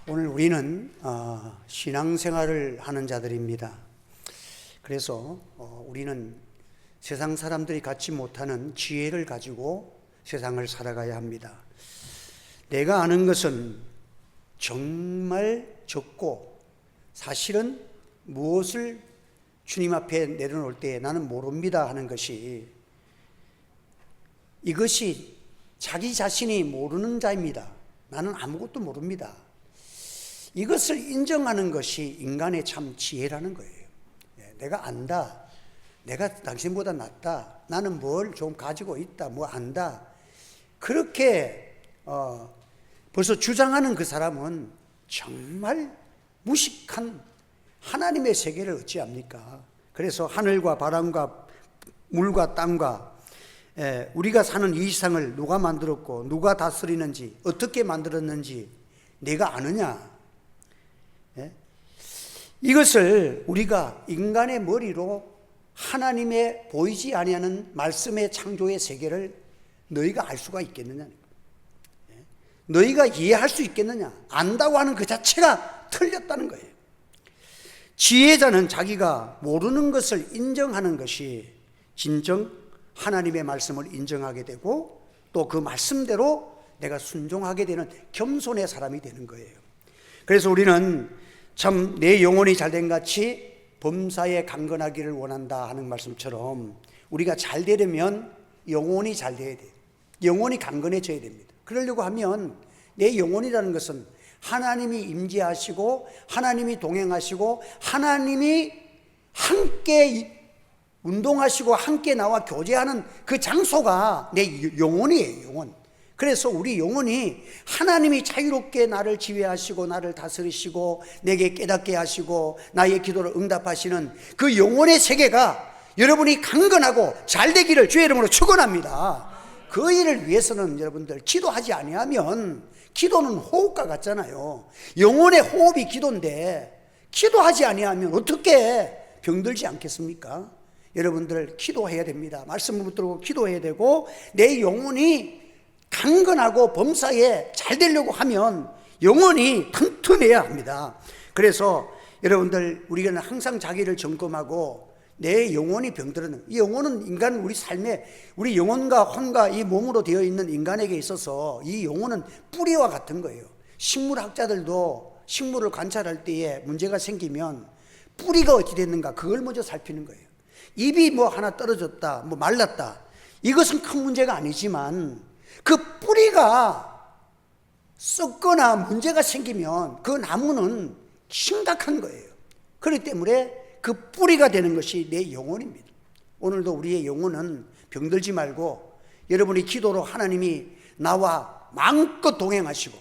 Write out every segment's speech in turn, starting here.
오늘 우리는 신앙생활을 하는 자들입니다. 그래서 우리는 세상 사람들이 갖지 못하는 지혜를 가지고 세상을 살아가야 합니다. 내가 아는 것은 정말 적고 사실은 무엇을 주님 앞에 내려놓을 때 나는 모릅니다 하는 것이, 이것이 자기 자신이 모르는 자입니다. 나는 아무것도 모릅니다. 이것을 인정하는 것이 인간의 참 지혜라는 거예요. 내가 안다. 내가 당신보다 낫다. 나는 뭘 좀 가지고 있다. 뭐 안다. 그렇게 벌써 주장하는 그 사람은 정말 무식한 하나님의 세계를 어찌합니까? 그래서 하늘과 바람과 물과 땅과 우리가 사는 이 세상을 누가 만들었고 누가 다스리는지 어떻게 만들었는지 내가 아느냐? 이것을 우리가 인간의 머리로 하나님의 보이지 아니하는 말씀의 창조의 세계를 너희가 알 수가 있겠느냐? 너희가 이해할 수 있겠느냐? 안다고 하는 그 자체가 틀렸다는 거예요. 지혜자는 자기가 모르는 것을 인정하는 것이 진정 하나님의 말씀을 인정하게 되고 또 그 말씀대로 내가 순종하게 되는 겸손의 사람이 되는 거예요. 그래서 우리는 참 내 영혼이 잘된 같이 범사에 강건하기를 원한다 하는 말씀처럼 우리가 잘 되려면 영혼이 잘 돼야 돼요. 영혼이 강건해져야 됩니다. 그러려고 하면 내 영혼이라는 것은 하나님이 임재하시고 하나님이 동행하시고 하나님이 함께 운동하시고 함께 나와 교제하는 그 장소가 내 영혼이에요. 영혼. 그래서 우리 영혼이 하나님이 자유롭게 나를 지휘하시고 나를 다스리시고 내게 깨닫게 하시고 나의 기도를 응답하시는 그 영혼의 세계가 여러분이 강건하고 잘 되기를 주의 이름으로 축원합니다. 그 일을 위해서는 여러분들 기도하지 아니하면, 기도는 호흡과 같잖아요. 영혼의 호흡이 기도인데 기도하지 아니하면 어떻게 병들지 않겠습니까? 여러분들 기도해야 됩니다. 말씀을 붙들고 기도해야 되고, 내 영혼이 강건하고 범사에 잘 되려고 하면 영혼이 튼튼해야 합니다. 그래서 여러분들, 우리가 항상 자기를 점검하고 내 영혼이 병들었는, 이 영혼은 인간 우리 삶에, 우리 영혼과 혼과 이 몸으로 되어 있는 인간에게 있어서 이 영혼은 뿌리와 같은 거예요. 식물학자들도 식물을 관찰할 때에 문제가 생기면 뿌리가 어찌 됐는가 그걸 먼저 살피는 거예요. 잎이 뭐 하나 떨어졌다, 뭐 말랐다, 이것은 큰 문제가 아니지만 그 뿌리가 썩거나 문제가 생기면 그 나무는 심각한 거예요. 그렇기 때문에 그 뿌리가 되는 것이 내 영혼입니다. 오늘도 우리의 영혼은 병들지 말고 여러분이 기도로 하나님이 나와 마음껏 동행하시고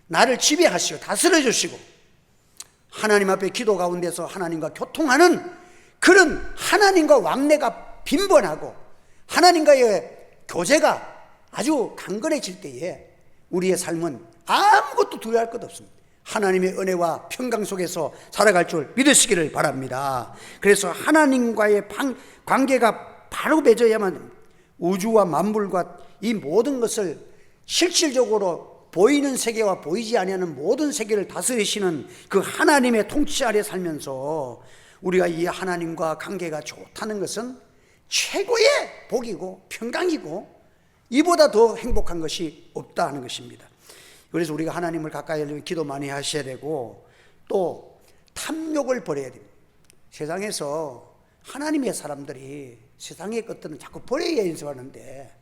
나를 지배하시고 다스려 주시고 하나님 앞에 기도 가운데서 하나님과 교통하는 그런 하나님과 왕래가 빈번하고 하나님과의 교제가 아주 강건해질 때에 우리의 삶은 아무것도 두려워할 것 없습니다. 하나님의 은혜와 평강 속에서 살아갈 줄 믿으시기를 바랍니다. 그래서 하나님과의 관계가 바로 맺어야만 우주와 만물과 이 모든 것을 실질적으로 보이는 세계와 보이지 아니하는 모든 세계를 다스리시는 그 하나님의 통치 아래 살면서 우리가 이 하나님과 관계가 좋다는 것은 최고의 복이고 평강이고 이보다 더 행복한 것이 없다 하는 것입니다. 그래서 우리가 하나님을 가까이 하려면 기도 많이 하셔야 되고 또 탐욕을 버려야 됩니다. 세상에서 하나님의 사람들이 세상의 것들은 자꾸 버려야 연습하는데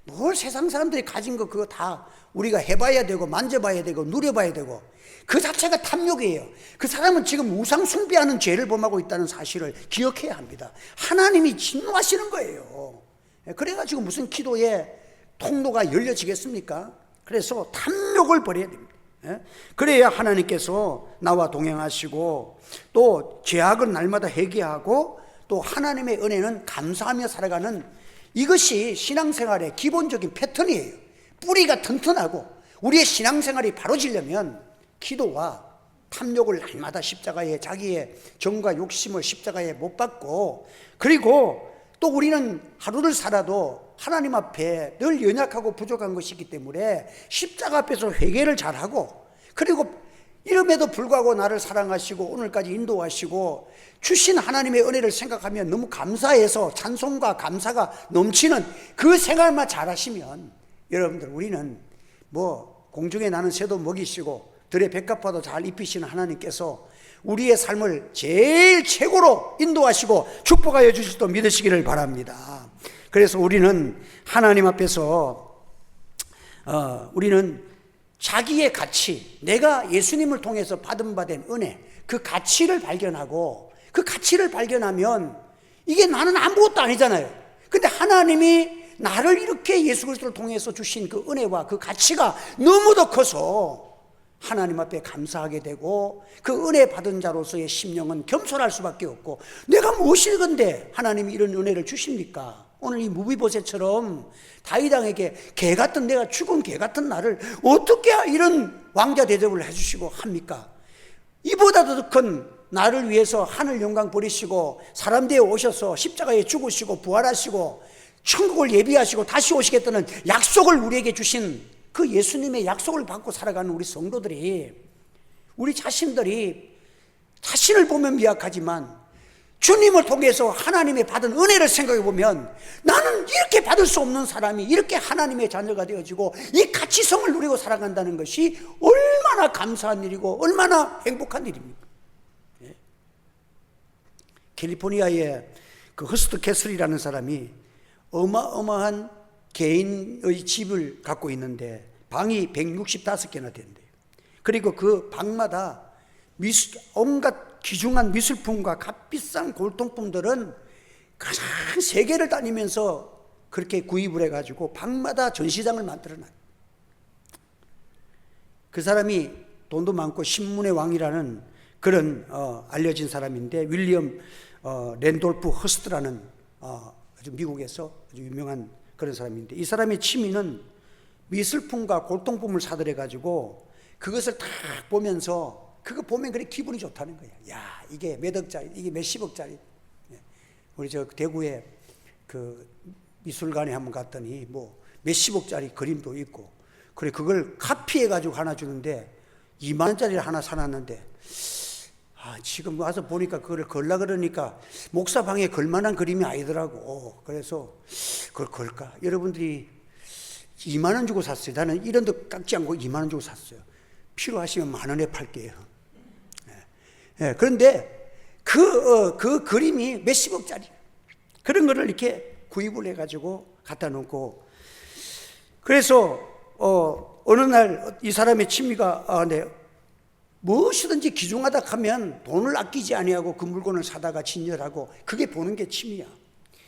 뭘 세상 사람들이 가진 거 그거 다 우리가 해봐야 되고 만져봐야 되고 누려봐야 되고 그 자체가 탐욕이에요. 그 사람은 지금 우상 숭배하는 죄를 범하고 있다는 사실을 기억해야 합니다. 하나님이 진노하시는 거예요. 그래가지고 무슨 기도에 통로가 열려지겠습니까? 그래서 탐욕을 버려야 됩니다. 그래야 하나님께서 나와 동행하시고 또 죄악은 날마다 회개하고 또 하나님의 은혜는 감사하며 살아가는, 이것이 신앙생활의 기본적인 패턴이에요. 뿌리가 튼튼하고 우리의 신앙생활이 바로지려면 기도와 탐욕을 날마다 십자가에 자기의 정과 욕심을 십자가에 못 박고, 그리고 또 우리는 하루를 살아도 하나님 앞에 늘 연약하고 부족한 것이 있기 때문에 십자가 앞에서 회개를 잘하고, 그리고 이름에도 불구하고 나를 사랑하시고 오늘까지 인도하시고 주신 하나님의 은혜를 생각하면 너무 감사해서 찬송과 감사가 넘치는 그 생활만 잘하시면, 여러분들, 우리는 뭐 공중에 나는 새도 먹이시고 들의 백합화도 잘 입히시는 하나님께서 우리의 삶을 제일 최고로 인도하시고 축복하여 주실 줄 믿으시기를 바랍니다. 그래서 우리는 하나님 앞에서 우리는 자기의 가치, 내가 예수님을 통해서 받은 은혜, 그 가치를 발견하고, 그 가치를 발견하면 이게 나는 아무것도 아니잖아요. 근데 하나님이 나를 이렇게 예수 그리스도를 통해서 주신 그 은혜와 그 가치가 너무도 커서 하나님 앞에 감사하게 되고, 그 은혜 받은 자로서의 심령은 겸손할 수밖에 없고, 내가 무엇일 건데 하나님이 이런 은혜를 주십니까? 오늘 이 무비보셋처럼 다윗 왕에게 개 같은, 내가 죽은 개 같은 나를 어떻게 이런 왕자 대접을 해주시고 합니까? 이보다도 더 큰 나를 위해서 하늘 영광 버리시고 사람 되어 오셔서 십자가에 죽으시고 부활하시고 천국을 예비하시고 다시 오시겠다는 약속을 우리에게 주신 그 예수님의 약속을 받고 살아가는 우리 성도들이, 우리 자신들이 자신을 보면 미약하지만 주님을 통해서 하나님의 받은 은혜를 생각해 보면, 나는 이렇게 받을 수 없는 사람이 이렇게 하나님의 자녀가 되어지고 이 가치성을 누리고 살아간다는 것이 얼마나 감사한 일이고 얼마나 행복한 일입니까? 예. 캘리포니아의 그 허스트 캐슬이라는 사람이 어마어마한 개인의 집을 갖고 있는데 방이 165개나 된대요. 그리고 그 방마다 온갖 귀중한 미술품과 값비싼 골동품들은 가장 세계를 다니면서 그렇게 구입을 해가지고 방마다 전시장을 만들어놨어요. 그 사람이 돈도 많고 신문의 왕이라는 그런 알려진 사람인데, 윌리엄 랜돌프 허스트라는 아주 미국에서 아주 유명한 그런 사람인데, 이 사람의 취미는 미술품과 골동품을 사들여가지고 그것을 딱 보면서, 그거 보면 그래 기분이 좋다는 거야. 야, 이게 몇 억짜리, 이게 몇십억짜리. 우리 저 대구에 그 미술관에 한번 갔더니 뭐 몇십억짜리 그림도 있고, 그래 그걸 카피해가지고 하나 주는데 2만 원짜리를 하나 사놨는데, 지금 와서 보니까 그걸 걸라 그러니까 목사 방에 걸만한 그림이 아니더라고. 그래서 그걸 걸까? 여러분들이 2만 원 주고 샀어요. 나는 1원도 깎지 않고 2만 원 주고 샀어요. 필요하시면 10,000원에 팔게요. 예, 그런데 그 그림이 몇십억짜리, 그런 거를 이렇게 구입을 해가지고 갖다 놓고, 그래서 어느 날 이 사람의 취미가 무엇이든지 귀중하다 하면 돈을 아끼지 아니하고 그 물건을 사다가 진열하고, 그게 보는 게 취미야.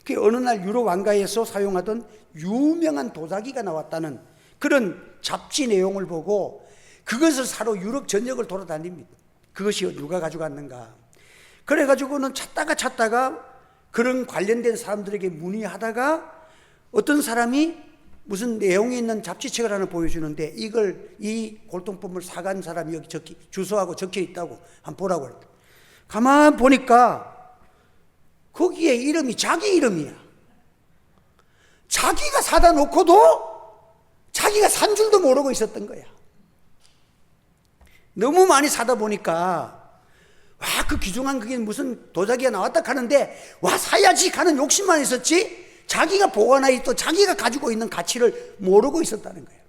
그 어느 날 유럽 왕가에서 사용하던 유명한 도자기가 나왔다는 그런 잡지 내용을 보고 그것을 사러 유럽 전역을 돌아다닙니다. 그것이 누가 가져갔는가. 그래가지고는 찾다가 그런 관련된 사람들에게 문의하다가 어떤 사람이 무슨 내용이 있는 잡지책을 하나 보여주는데, 이 골동품을 사간 사람이 여기 주소하고 적혀 있다고 한번 보라고 그랬다. 가만 보니까 거기에 이름이 자기 이름이야. 자기가 사다 놓고도 자기가 산 줄도 모르고 있었던 거야. 너무 많이 사다 보니까 그 귀중한 그게 무슨 도자기가 나왔다 하는데 사야지 하는 욕심만 있었지, 자기가 보관하여 또 자기가 가지고 있는 가치를 모르고 있었다는 거예요.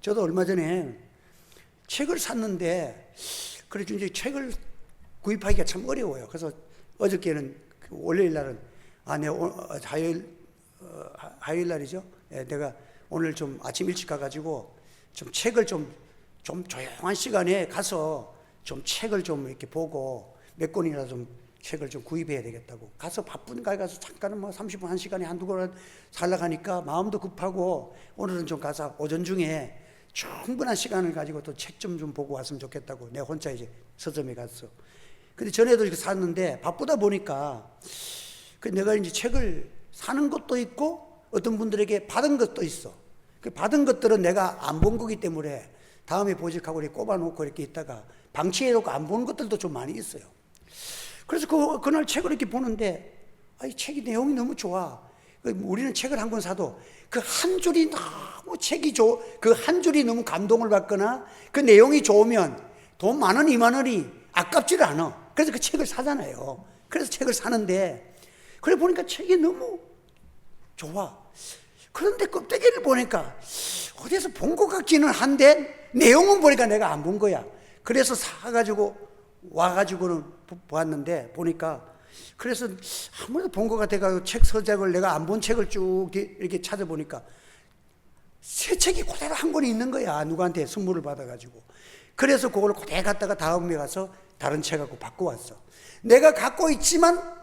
저도 얼마 전에 책을 샀는데, 그래서 이제 책을 구입하기가 참 어려워요. 그래서 어저께는 월요일 날은 화요일 날이죠. 내가 오늘 좀 아침 일찍 가가지고 좀 책을 좀 조용한 시간에 가서 좀 책을 좀 이렇게 보고 몇 권이나 좀 책을 좀 구입해야 되겠다고 가서 바쁜 가에 가서 잠깐은 30분, 1시간에 한두 권 살라 가니까 마음도 급하고, 오늘은 좀 가서 오전 중에 충분한 시간을 가지고 또 책 좀 보고 왔으면 좋겠다고 내가 혼자 이제 서점에 갔어. 근데 전에도 이렇게 샀는데 바쁘다 보니까 내가 이제 책을 사는 것도 있고 어떤 분들에게 받은 것도 있어. 그 받은 것들은 내가 안 본 거기 때문에 다음에 보직하고 이렇게 꼽아놓고 이렇게 있다가 방치해놓고 안 보는 것들도 좀 많이 있어요. 그래서 그날 책을 이렇게 보는데, 이 책이 내용이 너무 좋아. 우리는 책을 한 권 사도 그 한 줄이 너무 그 한 줄이 너무 감동을 받거나 그 내용이 좋으면 돈 10,000원, 20,000원이 아깝지를 않아. 그래서 그 책을 사잖아요. 그래서 책을 사는데, 그래 보니까 책이 너무 좋아. 그런데 껍데기를 보니까 어디서 본 것 같기는 한데 내용은 보니까 내가 안 본 거야. 그래서 사가지고 와가지고는 보았는데 보니까, 그래서 아무래도 본 것 같아가지고 책 서적을, 내가 안 본 책을 쭉 이렇게 찾아보니까 새 책이 그대로 한 권이 있는 거야. 누구한테 선물을 받아가지고. 그래서 그걸 그대로 갖다가 다음에 가서 다른 책하고 바꿔왔어. 내가 갖고 있지만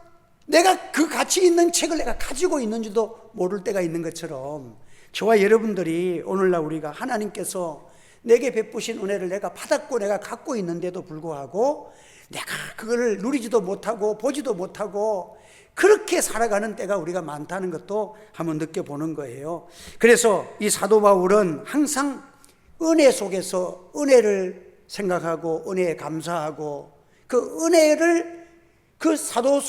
내가 그 가치 있는 책을 내가 가지고 있는지도 모를 때가 있는 것처럼, 저와 여러분들이 오늘날 우리가 하나님께서 내게 베푸신 은혜를 내가 받았고 내가 갖고 있는데도 불구하고 내가 그걸 누리지도 못하고 보지도 못하고 그렇게 살아가는 때가 우리가 많다는 것도 한번 느껴보는 거예요. 그래서 이 사도 바울은 항상 은혜 속에서 은혜를 생각하고 은혜에 감사하고, 그 은혜를 그 사도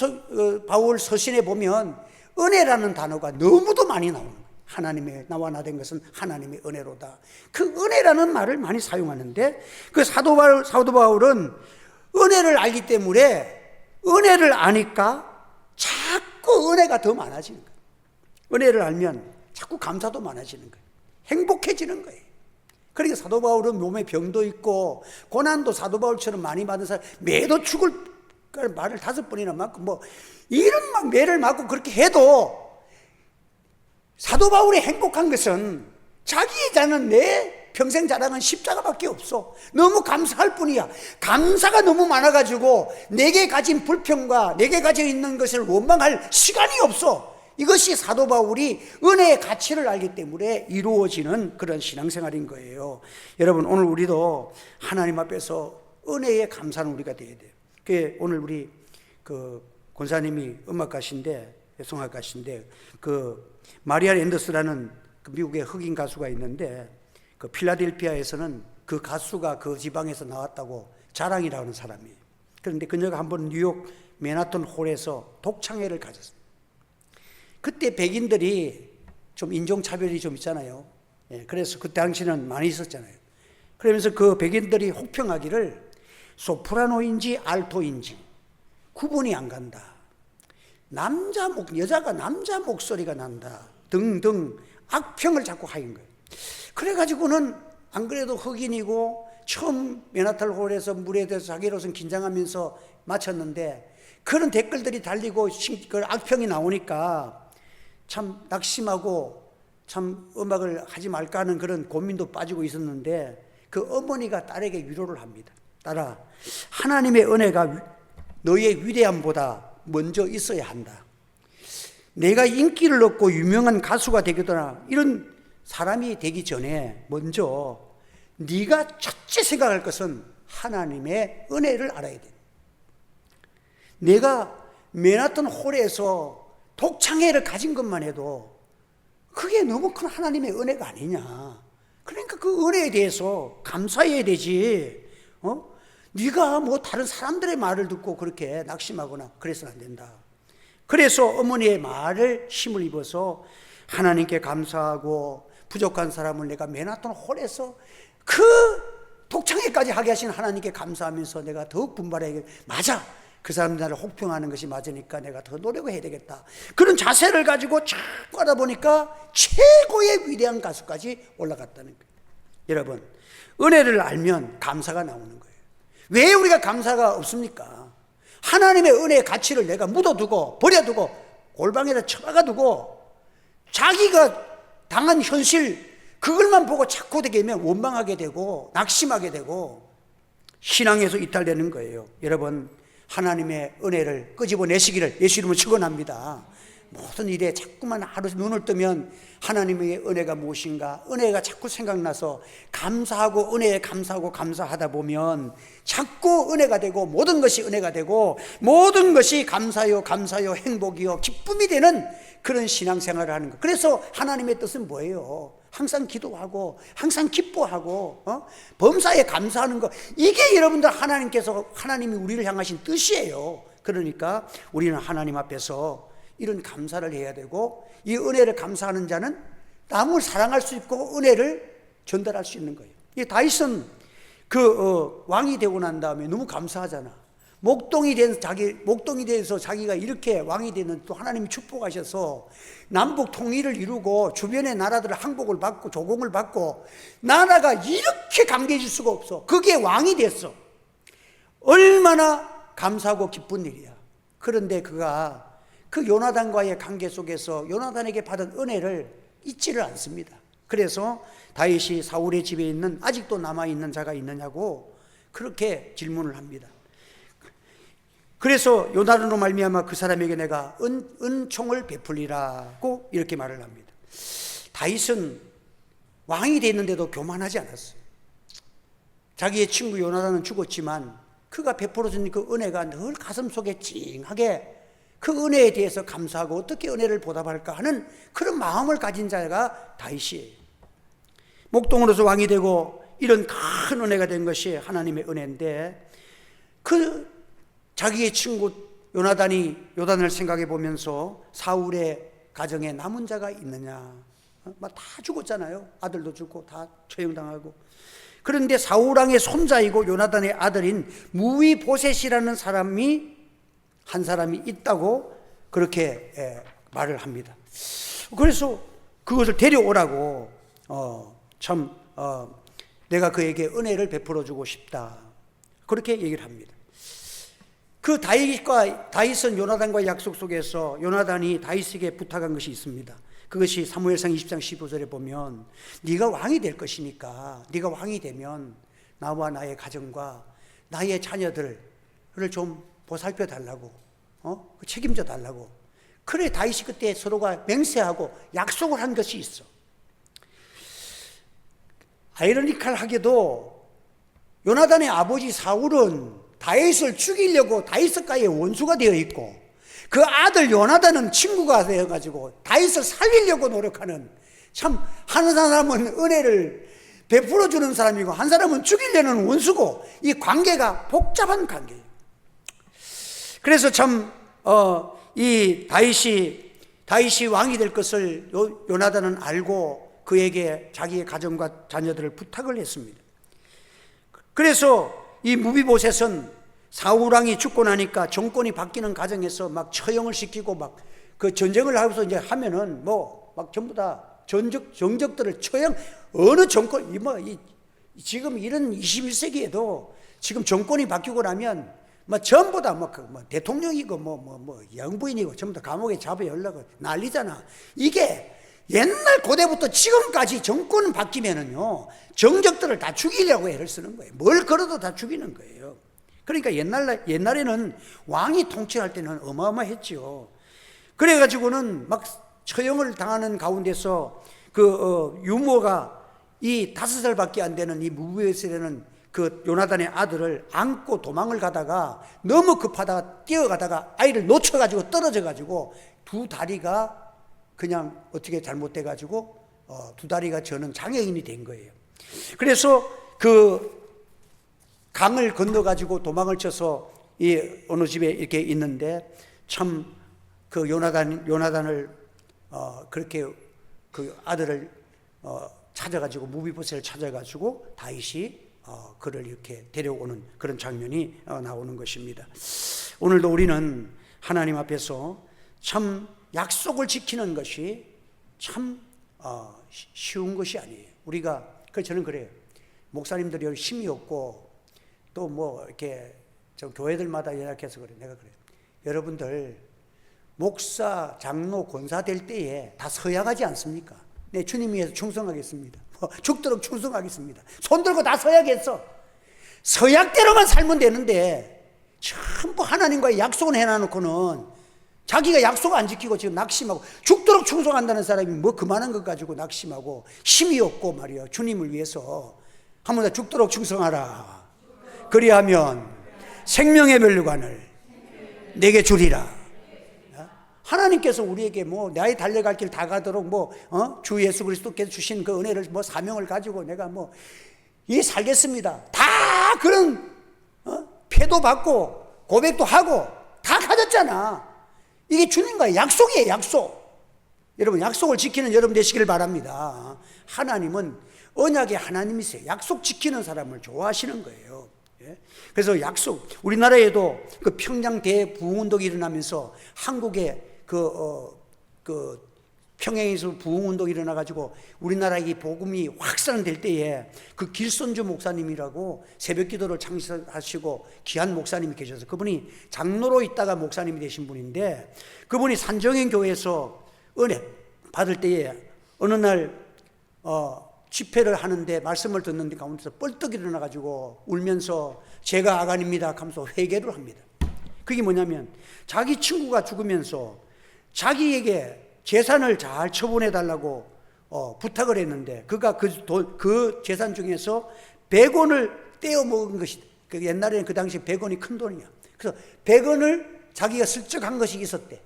바울 서신에 보면 은혜라는 단어가 너무도 많이 나오는 거예요. 하나님의 나와 나 된 것은 하나님의 은혜로다. 그 은혜라는 말을 많이 사용하는데, 그 사도 바울은 은혜를 알기 때문에 은혜를 아니까 자꾸 은혜가 더 많아지는 거예요. 은혜를 알면 자꾸 감사도 많아지는 거예요. 행복해지는 거예요. 그러니까 사도 바울은 몸에 병도 있고 고난도 사도 바울처럼 많이 받은 사람, 매도 죽을 말을 5번이나 맞고 뭐 이런 막 매를 맞고 그렇게 해도 사도 바울이 행복한 것은 자기의 자는 내 평생 자랑은 십자가밖에 없어. 너무 감사할 뿐이야. 감사가 너무 많아가지고 내게 가진 불평과 내게 가지고 있는 것을 원망할 시간이 없어. 이것이 사도 바울이 은혜의 가치를 알기 때문에 이루어지는 그런 신앙생활인 거예요. 여러분, 오늘 우리도 하나님 앞에서 은혜에 감사하는 우리가 되어야 돼요. 그 오늘 우리 그 권사님이 음악가신데, 성악가신데, 그 마리안 앤더스라는 그 미국의 흑인 가수가 있는데, 그 필라델피아에서는 그 가수가 그 지방에서 나왔다고 자랑이라고 하는 사람이에요. 그런데 그녀가 한번 뉴욕 맨하튼 홀에서 독창회를 가졌어요. 그때 백인들이 좀 인종차별이 좀 있잖아요. 예, 그래서 그 당시는 많이 있었잖아요. 그러면서 그 백인들이 혹평하기를 소프라노인지 알토인지 구분이 안 간다. 여자가 남자 목소리가 난다. 등등 악평을 자꾸 하인 거예요. 그래가지고는 안 그래도 흑인이고 처음 맨하탄 홀에서 무대에 대해서 자기로서는 긴장하면서 마쳤는데 그런 댓글들이 달리고 그 악평이 나오니까 참 낙심하고 참 음악을 하지 말까 하는 그런 고민도 빠지고 있었는데, 그 어머니가 딸에게 위로를 합니다. 딸아, 하나님의 은혜가 너의 위대함보다 먼저 있어야 한다. 내가 인기를 얻고 유명한 가수가 되거나 이런 사람이 되기 전에 먼저 네가 첫째 생각할 것은 하나님의 은혜를 알아야 돼. 내가 맨하탄 홀에서 독창회를 가진 것만 해도 그게 너무 큰 하나님의 은혜가 아니냐. 그러니까 그 은혜에 대해서 감사해야 되지. 네가 뭐 다른 사람들의 말을 듣고 그렇게 낙심하거나 그래서는 안 된다. 그래서 어머니의 말을 힘을 입어서 하나님께 감사하고, 부족한 사람을 내가 맨하탄 홀에서 그 독창회까지 하게 하신 하나님께 감사하면서 내가 더욱 분발해야겠다. 맞아, 그 사람들 나를 혹평하는 것이 맞으니까 내가 더 노력을 해야 되겠다. 그런 자세를 가지고 자꾸 하다 보니까 최고의 위대한 가수까지 올라갔다는 거예요. 여러분, 은혜를 알면 감사가 나오는 거예요. 왜 우리가 감사가 없습니까? 하나님의 은혜의 가치를 내가 묻어두고 버려두고 골방에다 처박아두고 자기가 당한 현실 그걸만 보고 자꾸 되면 원망하게 되고 낙심하게 되고 신앙에서 이탈되는 거예요. 여러분, 하나님의 은혜를 끄집어내시기를 예수 이름으로 축원합니다. 모든 일에 자꾸만 하루 눈을 뜨면 하나님의 은혜가 무엇인가, 은혜가 자꾸 생각나서 감사하고 은혜에 감사하고 감사하다 보면 자꾸 은혜가 되고 모든 것이 은혜가 되고 모든 것이 감사요 감사요 행복이요 기쁨이 되는 그런 신앙생활을 하는 것. 그래서 하나님의 뜻은 뭐예요? 항상 기도하고 항상 기뻐하고 범사에 감사하는 것. 이게 여러분들 하나님이 우리를 향하신 뜻이에요. 그러니까 우리는 하나님 앞에서 이런 감사를 해야 되고, 이 은혜를 감사하는 자는 남을 사랑할 수 있고 은혜를 전달할 수 있는 거예요. 이 다윗은 왕이 되고 난 다음에 너무 감사하잖아. 목동이 돼서 자기가 이렇게 왕이 되는 또 하나님이 축복하셔서 남북 통일을 이루고 주변의 나라들을 항복을 받고 조공을 받고 나라가 이렇게 강대해질 수가 없어. 그게 왕이 됐어. 얼마나 감사하고 기쁜 일이야. 그런데 그가 그 요나단과의 관계 속에서 요나단에게 받은 은혜를 잊지를 않습니다. 그래서 다윗이 사울의 집에 있는 아직도 남아있는 자가 있느냐고 그렇게 질문을 합니다. 그래서 요나단으로 말미암아 그 사람에게 내가 은총을 베풀리라고 이렇게 말을 합니다. 다윗은 왕이 됐는데도 교만하지 않았어요. 자기의 친구 요나단은 죽었지만 그가 베풀어준 그 은혜가 늘 가슴속에 찡하게 그 은혜에 대해서 감사하고 어떻게 은혜를 보답할까 하는 그런 마음을 가진 자가 다윗이에요. 목동으로서 왕이 되고 이런 큰 은혜가 된 것이 하나님의 은혜인데 그 자기의 친구 요나단을 생각해 보면서 사울의 가정에 남은 자가 있느냐. 다 죽었잖아요. 아들도 죽고 다 처형당하고. 그런데 사울왕의 손자이고 요나단의 아들인 무위보셋이라는 한 사람이 있다고 그렇게 말을 합니다. 그래서 그것을 데려오라고 내가 그에게 은혜를 베풀어 주고 싶다. 그렇게 얘기를 합니다. 그 다윗은 요나단과의 약속 속에서 요나단이 다윗에게 부탁한 것이 있습니다. 그것이 사무엘상 20장 15절에 보면 네가 왕이 될 것이니까 네가 왕이 되면 나와 나의 가정과 나의 자녀들을 좀 보살펴 달라고 책임져 달라고. 그래 다윗이 그때 서로가 맹세하고 약속을 한 것이 있어. 아이러니컬하게도 요나단의 아버지 사울은 다윗을 죽이려고 다윗과의 원수가 되어 있고 그 아들 요나단은 친구가 되어가지고 다윗을 살리려고 노력하는, 참 한 사람은 은혜를 베풀어 주는 사람이고 한 사람은 죽이려는 원수고 이 관계가 복잡한 관계예요. 그래서 이 다윗이 왕이 될 것을 요나단은 알고 그에게 자기의 가정과 자녀들을 부탁을 했습니다. 그래서 이 무비보셋은 사울왕이 죽고 나니까 정권이 바뀌는 과정에서 막 처형을 시키고 막 그 전쟁을 하고서 이제 하면은 막 전부 다 정적들을 처형, 어느 정권, 지금 이런 21세기에도 지금 정권이 바뀌고 나면 전부 다 대통령이고 영부인이고 전부 다 감옥에 잡아 열라고 난리잖아. 이게 옛날 고대부터 지금까지 정권 바뀌면은요, 정적들을 다 죽이려고 애를 쓰는 거예요. 뭘 걸어도 다 죽이는 거예요. 그러니까 옛날에는 왕이 통치할 때는 어마어마했죠. 그래가지고는 막 처형을 당하는 가운데서 유모가 이 5살밖에 안 되는 이 무비보셋이라는 그 요나단의 아들을 안고 도망을 가다가 너무 급하다가 뛰어가다가 아이를 놓쳐가지고 떨어져가지고 두 다리가 그냥 어떻게 잘못돼가지고 두 다리가 저는 장애인이 된 거예요. 그래서 그 강을 건너가지고 도망을 쳐서 이 어느 집에 이렇게 있는데 참 그 요나단을 그렇게 그 아들을 찾아가지고 무비보셋을 찾아가지고 다윗이 그를 이렇게 데려오는 그런 장면이 나오는 것입니다. 오늘도 우리는 하나님 앞에서 참 약속을 지키는 것이 참 쉬운 것이 아니에요. 저는 그래요. 목사님들이 힘이 없고 또 이렇게 교회들마다 연락해서 그래. 내가 그래요. 여러분들 목사, 장로, 권사 될 때에 다 서약하지 않습니까? 네, 주님 위해서 충성하겠습니다. 죽도록 충성하겠습니다. 손 들고 다 서약했어. 서약대로만 살면 되는데 전부 하나님과의 약속을 해놔놓고는 자기가 약속 안 지키고 지금 낙심하고, 죽도록 충성한다는 사람이 그만한 것 가지고 낙심하고 힘이 없고 말이야. 주님을 위해서 한번 더 죽도록 충성하라. 그리하면 생명의 멸류관을 내게 주리라. 하나님께서 우리에게 나의 달려갈 길 다 가도록 주 예수 그리스도께서 주신 그 은혜를 사명을 가지고 내가 이 살겠습니다. 다 그런 패도 받고 고백도 하고 다 가졌잖아. 이게 주님과의 약속이에요, 약속. 여러분, 약속을 지키는 여러분 되시길 바랍니다. 하나님은 언약의 하나님이세요. 약속 지키는 사람을 좋아하시는 거예요. 예? 그래서 약속, 우리나라에도 그 평양 대부흥운동이 일어나면서 한국에 평양에서 부흥운동이 일어나가지고 우리나라의 복음이 확산될 때에 그 길손주 목사님이라고 새벽기도를 창시하시고 귀한 목사님이 계셔서 그분이 장로로 있다가 목사님이 되신 분인데, 그분이 산정현 교회에서 은혜 받을 때에 어느 날 집회를 하는데 말씀을 듣는데 가운데서 뻘떡 일어나가지고 울면서 제가 아간입니다 하면서 회개를 합니다. 그게 뭐냐면 자기 친구가 죽으면서 자기에게 재산을 잘 처분해 달라고 부탁을 했는데 그가 그 재산 중에서 100원을 떼어 먹은 것이, 옛날에는 그 당시 100원이 큰 돈이야. 그래서 100원을 자기가 슬쩍 한 것이 있었대.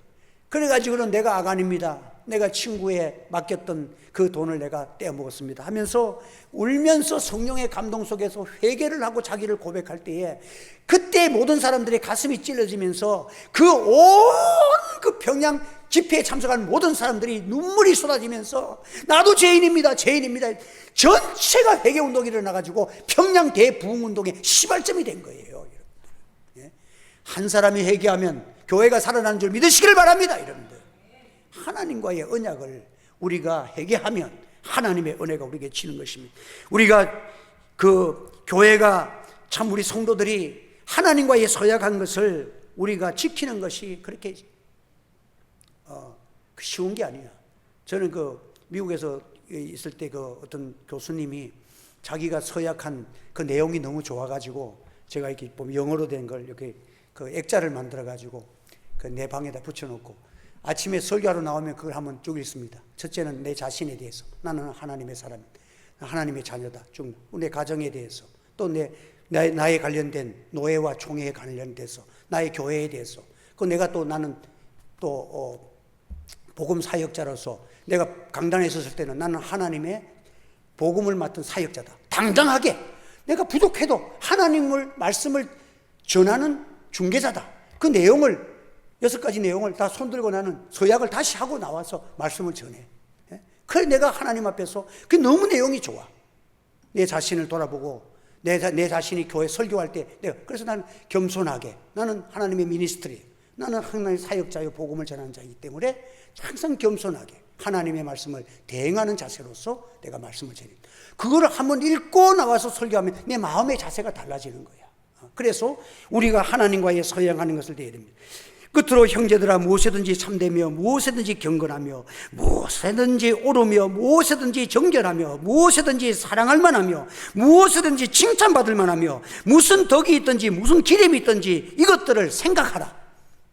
그래가지고는 내가 아간입니다, 내가 친구에 맡겼던 그 돈을 내가 떼어 먹었습니다 하면서 울면서 성령의 감동 속에서 회개를 하고 자기를 고백할 때에 그때 모든 사람들의 가슴이 찔러지면서 그 온 평양 집회에 참석한 모든 사람들이 눈물이 쏟아지면서 나도 죄인입니다, 죄인입니다. 전체가 회개운동이 일어나가지고 평양 대부흥운동의 시발점이 된 거예요. 한 사람이 회개하면 교회가 살아나는 줄 믿으시기를 바랍니다. 여러분들, 하나님과의 언약을 우리가 회개하면 하나님의 은혜가 우리에게 치는 것입니다. 우리가 교회가 참 우리 성도들이 하나님과의 서약한 것을 우리가 지키는 것이 그렇게 쉬운 게 아니야. 저는 미국에서 있을 때 어떤 교수님이 자기가 서약한 그 내용이 너무 좋아가지고 제가 이렇게 보면 영어로 된 걸 이렇게 액자를 만들어가지고 내 방에다 붙여놓고 아침에 설교하러 나오면 그걸 한번 쭉 읽습니다. 첫째는 내 자신에 대해서, 나는 하나님의 사람이다, 하나님의 자녀다, 쭉 내 가정에 대해서, 또 나에 관련된 노예와 총회에 관련돼서, 나의 교회에 대해서, 나는 또 복음 사역자로서 내가 강단에 섰을 때는 나는 하나님의 복음을 맡은 사역자다. 당당하게 내가 부족해도 하나님의 말씀을 전하는 중개자다. 그 내용을 6가지 내용을 다 손들고 나는 서약을 다시 하고 나와서 말씀을 전해. 그래 내가 하나님 앞에서 그 너무 내용이 좋아. 내 자신을 돌아보고 내 자신이 교회 설교할 때 그래서 나는 겸손하게, 나는 하나님의 미니스트리, 나는 하나님의 사역자요 복음을 전하는 자이기 때문에 항상 겸손하게 하나님의 말씀을 대행하는 자세로서 내가 말씀을 전합니다. 그거를 한번 읽고 나와서 설교하면 내 마음의 자세가 달라지는 거야. 그래서 우리가 하나님과의 서양하는 것을 대해야 됩니다. 끝으로 형제들아, 무엇이든지 참되며 무엇이든지 경건하며 무엇이든지 옳으며 무엇이든지 정결하며 무엇이든지 사랑할 만하며 무엇이든지 칭찬받을 만하며 무슨 덕이 있든지 무슨 기름이 있든지 이것들을 생각하라.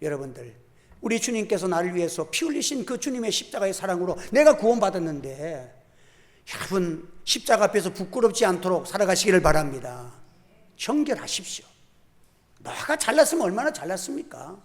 여러분들, 우리 주님께서 나를 위해서 피 흘리신 그 주님의 십자가의 사랑으로 내가 구원받았는데 여러분 십자가 앞에서 부끄럽지 않도록 살아가시기를 바랍니다. 정결하십시오. 너가 잘났으면 얼마나 잘났습니까?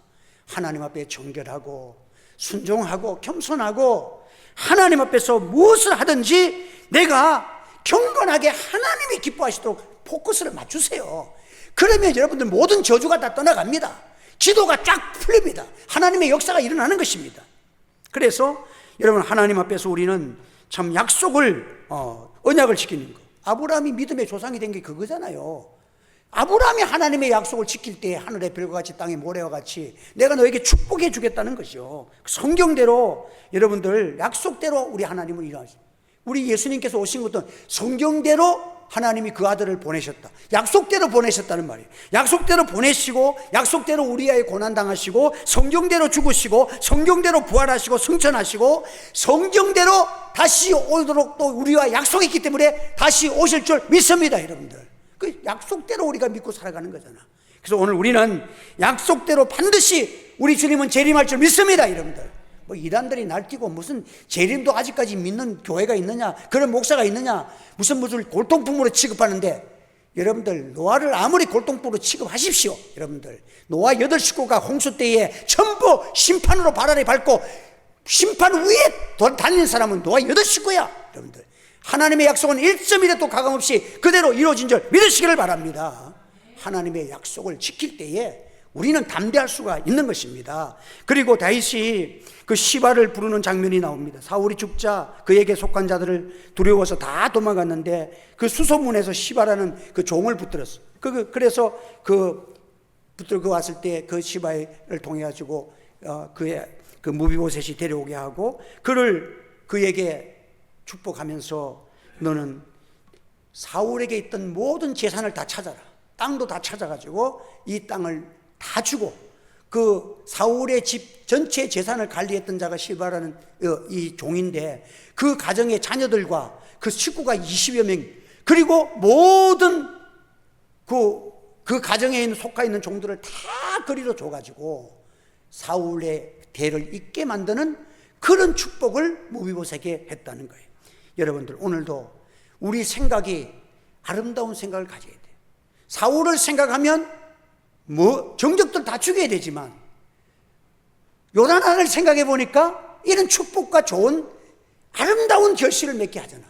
하나님 앞에 정결하고 순종하고 겸손하고 하나님 앞에서 무엇을 하든지 내가 경건하게 하나님이 기뻐하시도록 포커스를 맞추세요. 그러면 여러분들 모든 저주가 다 떠나갑니다. 기도가 쫙 풀립니다. 하나님의 역사가 일어나는 것입니다. 그래서 여러분, 하나님 앞에서 우리는 참 약속을 언약을 지키는 거. 아브라함이 믿음의 조상이 된 게 그거잖아요. 아브라함이 하나님의 약속을 지킬 때 하늘의 별과 같이 땅의 모래와 같이 내가 너에게 축복해 주겠다는 것이죠. 성경대로 여러분들 약속대로 우리 하나님을 일하십니다. 우리 예수님께서 오신 것도 성경대로 하나님이 그 아들을 보내셨다. 약속대로 보내셨다는 말이에요. 약속대로 보내시고 약속대로 우리의 고난당하시고 성경대로 죽으시고 성경대로 부활하시고 승천하시고 성경대로 다시 오도록 또 우리와 약속했기 때문에 다시 오실 줄 믿습니다. 여러분들, 그 약속대로 우리가 믿고 살아가는 거잖아. 그래서 오늘 우리는 약속대로 반드시 우리 주님은 재림할 줄 믿습니다. 여러분들, 뭐 이단들이 날뛰고 무슨 재림도 아직까지 믿는 교회가 있느냐, 그런 목사가 있느냐, 무슨 골동품으로 취급하는데, 여러분들 노아를 아무리 골동품으로 취급하십시오. 여러분들, 노아 8식구가 홍수 때에 전부 심판으로 발아래 밟고 심판 위에 다니는 사람은 노아 8식구야. 여러분들, 하나님의 약속은 1.1에도 가감없이 그대로 이루어진 줄 믿으시기를 바랍니다. 하나님의 약속을 지킬 때에 우리는 담대할 수가 있는 것입니다. 그리고 다윗이 그 시바를 부르는 장면이 나옵니다. 사울이 죽자 그에게 속한 자들을 두려워서 다 도망갔는데 그 수소문에서 시바라는 그 종을 붙들었어. 그래서 붙들고 왔을 때 그 시바를 통해 가지고 그의 그 무비보셋이 데려오게 하고 그에게 축복하면서 너는 사울에게 있던 모든 재산을 다 찾아라. 땅도 다 찾아가지고 이 땅을 다 주고 그 사울의 집 전체 재산을 관리했던 자가 시바라는 이 종인데 그 가정의 자녀들과 그 식구가 20여 명 그리고 모든 그 가정에 속해 있는 종들을 다 그리로 줘가지고 사울의 대를 잇게 만드는 그런 축복을 무비보셋에게 했다는 거예요. 여러분들 오늘도 우리 생각이 아름다운 생각을 가져야 돼요. 사울을 생각하면 정적들 다 죽여야 되지만 요나단을 생각해 보니까 이런 축복과 좋은 아름다운 결실을 맺게 하잖아.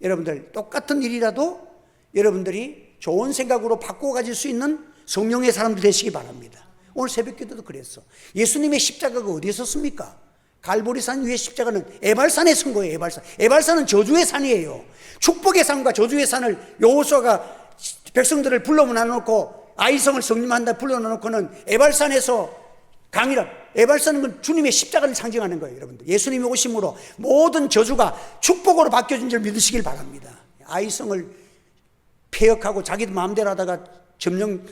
여러분들 똑같은 일이라도 여러분들이 좋은 생각으로 바꿔 가질 수 있는 성령의 사람들 되시기 바랍니다. 오늘 새벽기도도 그랬어. 예수님의 십자가가 어디에 섰습니까? 갈보리산 위의 십자가는 에발산에 선 거예요. 에발산은 저주의 산이에요. 축복의 산과 저주의 산을 여호수아가 백성들을 불러모아 놓고 아이성을 성림한다 불러놓아 놓고는 에발산에서 강이라 에발산은 주님의 십자가를 상징하는 거예요. 여러분들 예수님이 오심으로 모든 저주가 축복으로 바뀌어진 줄 믿으시길 바랍니다. 아이성을 폐역하고 자기도 마음대로 하다가 점령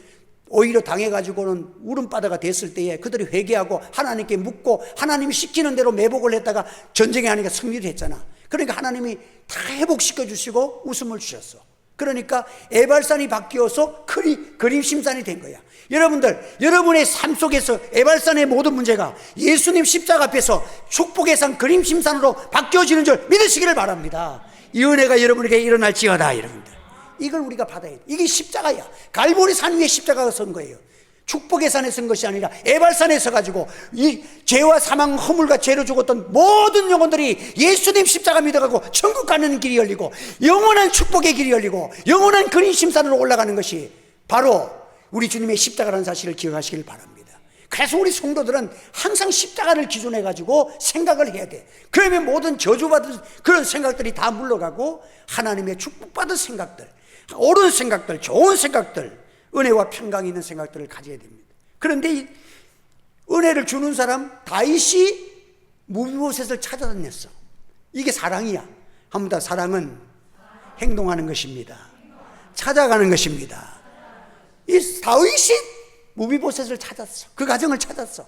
오히려 당해가지고는 울음바다가 됐을 때에 그들이 회개하고 하나님께 묻고 하나님이 시키는 대로 매복을 했다가 전쟁에 하니까 승리를 했잖아. 그러니까 하나님이 다 회복시켜 주시고 웃음을 주셨어. 그러니까 에발산이 바뀌어서 그림심산이 된 거야. 여러분들 여러분의 삶 속에서 에발산의 모든 문제가 예수님 십자가 앞에서 축복의 산 그림심산으로 바뀌어지는 줄 믿으시기를 바랍니다. 이 은혜가 여러분에게 일어날지어다. 여러분들 이걸 우리가 받아야 돼. 이게 십자가야. 갈보리 산 위에 십자가가 선 거예요. 축복의 산에 선 것이 아니라 에발산에 서가지고 이 죄와 사망 허물과 죄로 죽었던 모든 영혼들이 예수님 십자가 믿어가고 천국 가는 길이 열리고 영원한 축복의 길이 열리고 영원한 그림심산으로 올라가는 것이 바로 우리 주님의 십자가라는 사실을 기억하시길 바랍니다. 그래서 우리 성도들은 항상 십자가를 기준해가지고 생각을 해야 돼. 그러면 모든 저주받은 그런 생각들이 다 물러가고 하나님의 축복받은 생각들, 옳은 생각들, 좋은 생각들, 은혜와 평강이 있는 생각들을 가져야 됩니다. 그런데 이 은혜를 주는 사람 다윗이 무비보셋을 찾아다녔어. 이게 사랑이야. 한번 더 사랑은 행동하는 것입니다. 찾아가는 것입니다. 이 다윗이 무비보셋을 찾았어. 그 가정을 찾았어.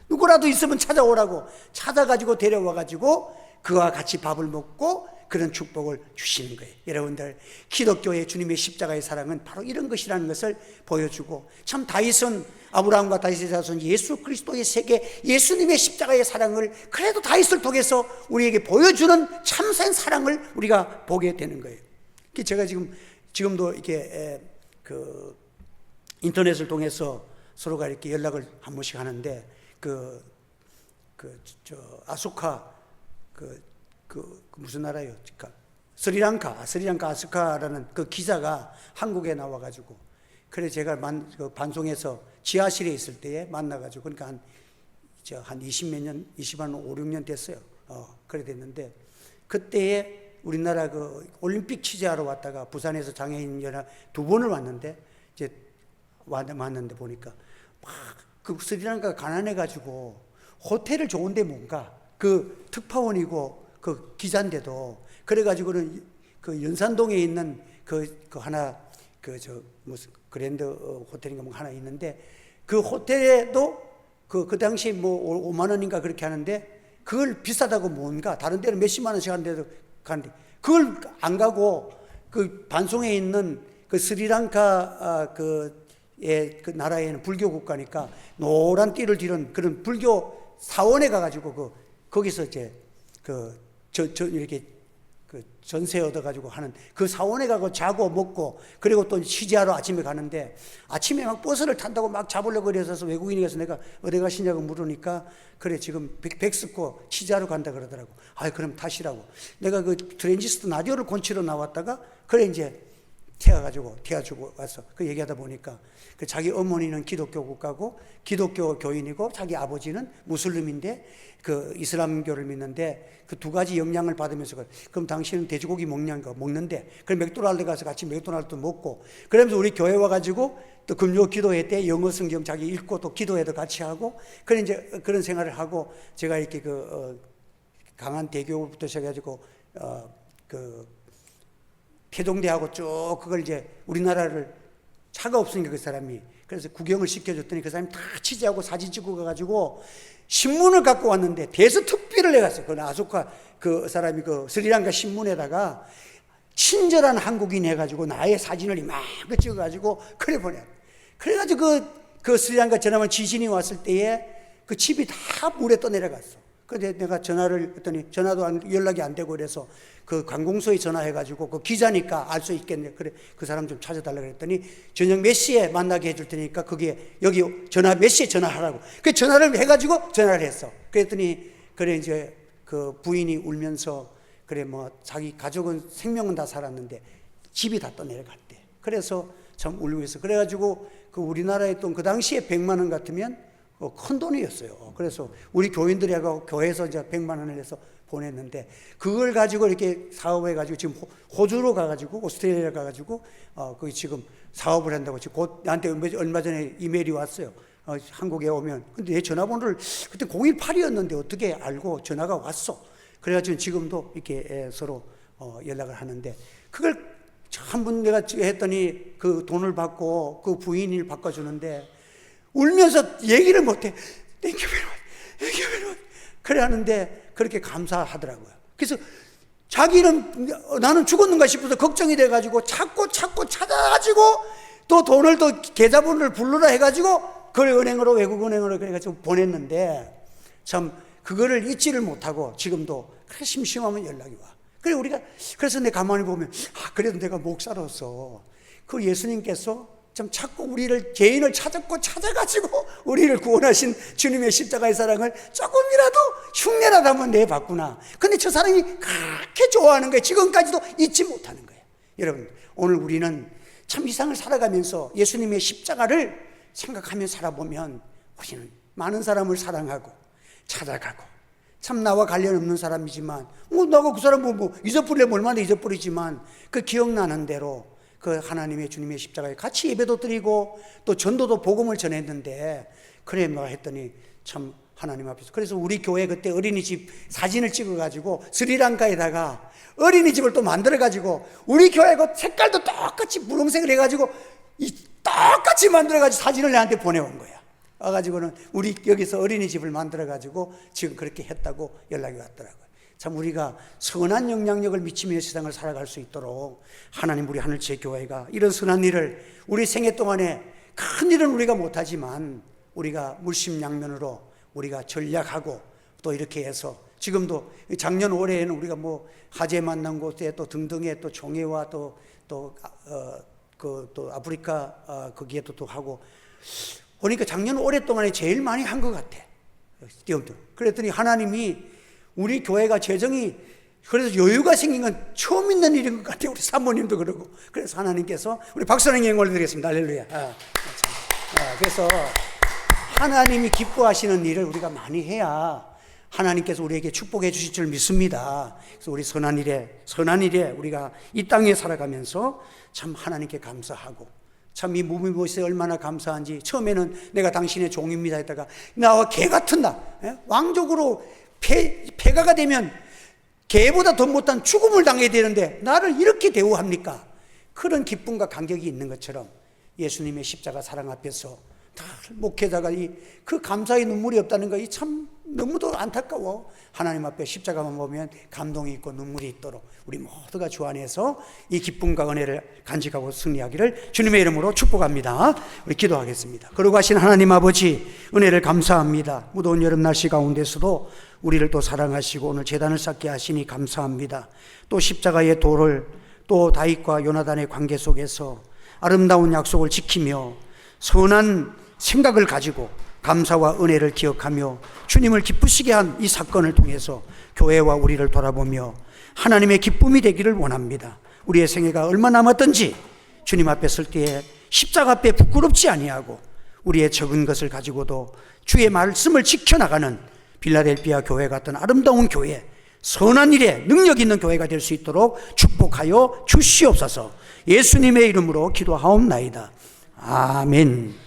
누구라도 있으면 찾아오라고 찾아가지고 데려와가지고 그와 같이 밥을 먹고 그런 축복을 주시는 거예요. 여러분들 기독교의 주님의 십자가의 사랑은 바로 이런 것이라는 것을 보여주고 참 다윗은 아브라함과 다윗의 자손 예수 그리스도의 세계 예수님의 십자가의 사랑을 그래도 다윗을 통해서 우리에게 보여주는 참된 사랑을 우리가 보게 되는 거예요. 제가 지금도 이렇게 그 인터넷을 통해서 서로가 이렇게 연락을 한 번씩 하는데 아소카 무슨 나라예요? 스리랑카 아스카라는 그 기자가 한국에 나와가지고 그래 제가 반송에서 지하실에 있을 때에 만나가지고 그러니까 한 20몇 년, 5, 6년 됐어요. 그래 됐는데 그때에 우리나라 그 올림픽 취재하러 왔다가 부산에서 장애인 연합 2번을 왔는데 이제 왔는데 보니까 막 그 스리랑카가 가난해가지고 호텔을 좋은데 뭔가 그 특파원이고 그 기자인데도 그래가지고는 그 연산동에 있는 무슨 그랜드 호텔인가 뭐 하나 있는데 그 호텔에도 그 당시 뭐 5만 원인가 그렇게 하는데 그걸 비싸다고 뭔가 다른 데는 몇십만 원씩 하는데도 가는데 그걸 안 가고 그 반송에 있는 그 스리랑카 그 나라에는 불교 국가니까 노란 띠를 뒤른 그런 불교 사원에 가가지고 거기서 이제 이렇게 전세 얻어가지고 하는 그 사원에 가고 자고 먹고 그리고 또 취재하러 아침에 가는데 아침에 막 버스를 탄다고 막 잡으려고 그래서 외국인이 가서 내가 어디 가시냐고 물으니까 그래 지금 백스코 취재하러 간다 그러더라고. 그럼 타시라고. 내가 그 트랜지스터 라디오를 곤치러 나왔다가 그래 이제 태워주고 와서 그 얘기하다 보니까 그 자기 어머니는 기독교 국가고 기독교 교인이고 자기 아버지는 무슬림인데 그 이슬람교를 믿는데 그 두 가지 영향을 받으면서 그럼 당신은 돼지고기 먹는데 그럼 맥도날드 가서 같이 맥도날드 먹고 그러면서 우리 교회 와가지고 또 금요 기도회 때 영어 성경 자기 읽고 또 기도회도 같이 하고 그런 이제 그런 생활을 하고 제가 이렇게 강한 대교부터 시작해가지고 그 태종대하고 쭉 그걸 이제 우리나라를 차가 없으니까 그 사람이 그래서 구경을 시켜줬더니 그 사람이 다 취재하고 사진 찍고 가가지고 신문을 갖고 왔는데 대서특필을 해갔어요. 그 아소카 그 사람이 그 스리랑카 신문에다가 친절한 한국인 해가지고 나의 사진을 이만큼 찍어가지고 그래 보내. 그래가지고 그 스리랑카 전화만 지진이 왔을 때에 그 집이 다 물에 떠내려갔어. 근데 내가 전화를 했더니 전화도 연락이 안 되고 그래서 그 관공서에 전화해가지고 그 기자니까 알 수 있겠네. 그래 그 사람 좀 찾아달라고 그랬더니 저녁 몇 시에 만나게 해줄 테니까 그게 여기 몇 시에 전화하라고. 그 전화를 해가지고 전화를 했어. 그랬더니 그래 이제 그 부인이 울면서 그래 뭐 자기 가족은 생명은 다 살았는데 집이 다 떠내려갔대. 그래서 참 울고 있어. 그래가지고 그 우리나라에 또 그 당시에 100만 원 같으면 큰 돈이었어요. 그래서 우리 교인들하고 교회에서 이제 100만 원을 내서 보냈는데 그걸 가지고 이렇게 사업해가지고 지금 호주로 가가지고 오스트레일리아 가가지고 거기 지금 사업을 한다고 지금 곧 나한테 얼마 전에 이메일이 왔어요. 한국에 오면 근데 내 전화번호를 그때 018이었는데 어떻게 알고 전화가 왔어. 그래가지고 지금도 이렇게 서로 연락을 하는데 그걸 한 번 내가 했더니 그 돈을 받고 그 부인을 바꿔주는데 울면서 얘기를 못해. 땡큐 베리 그래 하는데 그렇게 감사하더라고요. 그래서 자기는 나는 죽었는가 싶어서 걱정이 돼가지고 찾고 찾아가지고 또 돈을 또 계좌번호를 부르라 해가지고 그걸 은행으로 외국은행으로 그래가지고 보냈는데 참 그거를 잊지를 못하고 지금도 그래 심심하면 연락이 와. 그래 그래서 내 가만히 보면 그래도 내가 목사로서 그 예수님께서 참 자꾸 우리를 죄인을 찾아가지고 우리를 구원하신 주님의 십자가의 사랑을 조금이라도 흉내라도 한번 내봤구나. 근데 저 사람이 그렇게 좋아하는 거예요. 지금까지도 잊지 못하는 거예요. 여러분 오늘 우리는 참 이 세상을 살아가면서 예수님의 십자가를 생각하며 살아보면 우리는 많은 사람을 사랑하고 찾아가고 참 나와 관련 없는 사람이지만 나가 그 사람 잊어버리려면 얼마나 잊어버리지만 그 기억나는 대로 그 하나님의 주님의 십자가에 같이 예배도 드리고 또 전도도 복음을 전했는데 그래 뭐 했더니 참 하나님 앞에서 그래서 우리 교회 그때 어린이집 사진을 찍어가지고 스리랑카에다가 어린이집을 또 만들어가지고 우리 교회가 색깔도 똑같이 분홍색을 해가지고 똑같이 만들어가지고 사진을 내한테 보내온 거야. 와가지고는 우리 여기서 어린이집을 만들어가지고 지금 그렇게 했다고 연락이 왔더라고요. 참 우리가 선한 영향력을 미치며 세상을 살아갈 수 있도록 하나님 우리 하늘지의 교회가 이런 선한 일을 우리 생애 동안에 큰 일은 우리가 못하지만 우리가 물심양면으로 우리가 전략하고 또 이렇게 해서 지금도 작년 올해에는 우리가 뭐 화재 만난 곳에 또 등등에 또 종회와 또 아프리카 거기에도 또 하고 보니까 작년 올해 동안에 제일 많이 한 것 같아. 그랬더니 하나님이 우리 교회가 재정이 그래서 여유가 생긴 건 처음 있는 일인 것 같아요. 우리 사모님도 그러고. 그래서 하나님께서 우리 박수하는 영광을 드리겠습니다. 할렐루야. 그래서 하나님이 기뻐하시는 일을 우리가 많이 해야 하나님께서 우리에게 축복해 주실 줄 믿습니다. 그래서 우리 선한 일에 우리가 이 땅에 살아가면서 참 하나님께 감사하고 참 이 무비보시에 얼마나 감사한지 처음에는 내가 당신의 종입니다 했다가 나와 개 같은 나 왕족으로 폐가가 되면 개보다 더 못한 죽음을 당해야 되는데 나를 이렇게 대우합니까? 그런 기쁨과 감격이 있는 것처럼 예수님의 십자가 사랑 앞에서 다 목회자가 그 감사의 눈물이 없다는 것이 참 너무도 안타까워. 하나님 앞에 십자가만 보면 감동이 있고 눈물이 있도록 우리 모두가 주 안에서 이 기쁨과 은혜를 간직하고 승리하기를 주님의 이름으로 축복합니다. 우리 기도하겠습니다. 거룩하신 하나님 아버지 은혜를 감사합니다. 무더운 여름 날씨 가운데서도 우리를 또 사랑하시고 오늘 제단을 쌓게 하시니 감사합니다. 또 십자가의 도를 또 다윗과 요나단의 관계 속에서 아름다운 약속을 지키며 선한 생각을 가지고 감사와 은혜를 기억하며 주님을 기쁘시게 한 이 사건을 통해서 교회와 우리를 돌아보며 하나님의 기쁨이 되기를 원합니다. 우리의 생애가 얼마 남았든지 주님 앞에 설 때에 십자가 앞에 부끄럽지 아니하고 우리의 적은 것을 가지고도 주의 말씀을 지켜나가는 빌라델피아 교회 같은 아름다운 교회, 선한 일에 능력 있는 교회가 될 수 있도록 축복하여 주시옵소서. 예수님의 이름으로 기도하옵나이다. 아멘.